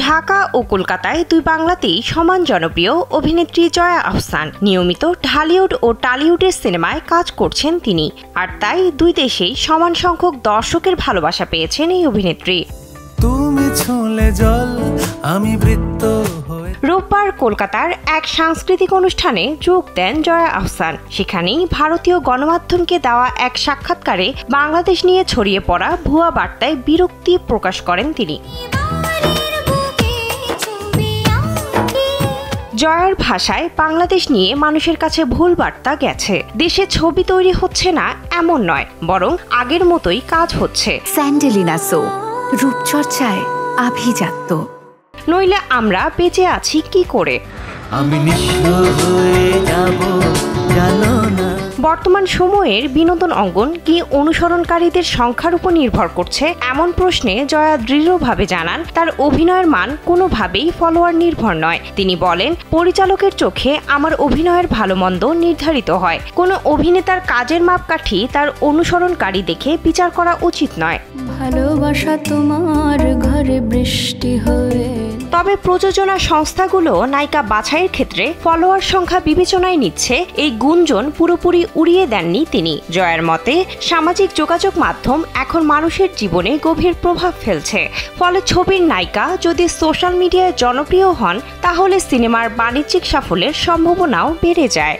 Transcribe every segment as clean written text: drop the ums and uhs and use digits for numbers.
ঢাকা ও কলকাতায় দুই বাংলাতেই সমান জনপ্রিয় অভিনেত্রী জয়া আহসান। নিয়মিত ঢালিউড ও টালিউডের সিনেমায় কাজ করছেন তিনি, আর তাই দুই দেশেই সমান সংখ্যক দর্শকের ভালোবাসা পেয়েছেন এই অভিনেত্রী। রোববার কলকাতার এক সাংস্কৃতিক অনুষ্ঠানে যোগ দেন জয়া আহসান। সেখানেই ভারতীয় গণমাধ্যমকে দেওয়া এক সাক্ষাৎকারে বাংলাদেশ নিয়ে ছড়িয়ে পড়া ভুয়া বার্তায় বিরক্তি প্রকাশ করেন তিনি। জয়ার ভাষায় বাংলাদেশ নিয়ে মানুষের কাছে ভুল বার্তা গেছে। দেশে ছবি তৈরি হচ্ছে না এমন নয়, বরং আগের মতোই কাজ হচ্ছে। স্যান্ডেলিনা সো রূপচর্চায় আভিজাত্য, নইলে আমরা বেঁচে আছি কি করে? বর্তমান সময়ের বিনোদন অঙ্গন কি অনুসরণকারীদের সংখ্যার উপর নির্ভর করছে? এমন প্রশ্নে জয়া দৃঢ়ভাবে জানান, তার অভিনয়ের মান কোনোভাবেই ফলোয়ার নির্ভর নয়। তিনি বলেন, পরিচালকের চোখে আমার অভিনয়ের ভালো মন্দ নির্ধারিত হয়। কোনো অভিনেতার কাজের মাপকাঠি তার অনুসরণকারী দেখে বিচার করা উচিত নয়। ভালোবাসা তোমার ঘরে বৃষ্টি হয়ে। তবে প্রযোজনা সংস্থাগুলো নায়িকা বাছাইয়ের ক্ষেত্রে ফলোয়ার সংখ্যা বিবেচনায় নিচ্ছে, এই গুঞ্জন পুরোপুরি উড়িয়ে দেননি তিনি। জয়ার মতে, সামাজিক যোগাযোগ মাধ্যম এখন মানুষের জীবনে গভীর প্রভাব ফেলছে। ফলে ছবির নায়িকা যদি সোশ্যাল মিডিয়ায় জনপ্রিয় হন, তাহলে সিনেমার বাণিজ্যিক সাফল্যের সম্ভাবনাও বেড়ে যায়।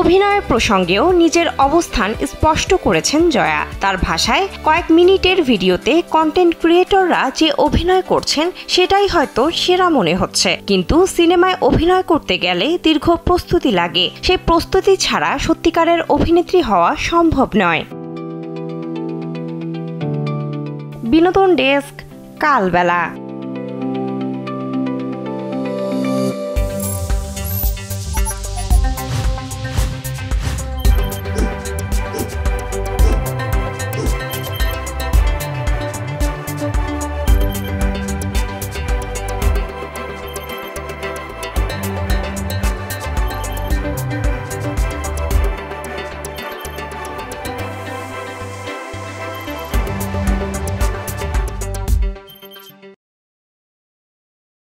অভিনয়ের প্রসঙ্গেও নিজের অবস্থান স্পষ্ট করেছেন জয়া। তার ভাষায়, কয়েক মিনিটের ভিডিওতে কন্টেন্ট ক্রিয়েটররা যে অভিনয় করছেন সেটাই হয়তো সেরা মনে হচ্ছে, কিন্তু সিনেমায় অভিনয় করতে গেলে দীর্ঘ প্রস্তুতি লাগে। সেই প্রস্তুতি ছাড়া সত্যিকারের অভিনেত্রী হওয়া সম্ভব নয়। বিনোদন ডেস্ক, কালবেলা।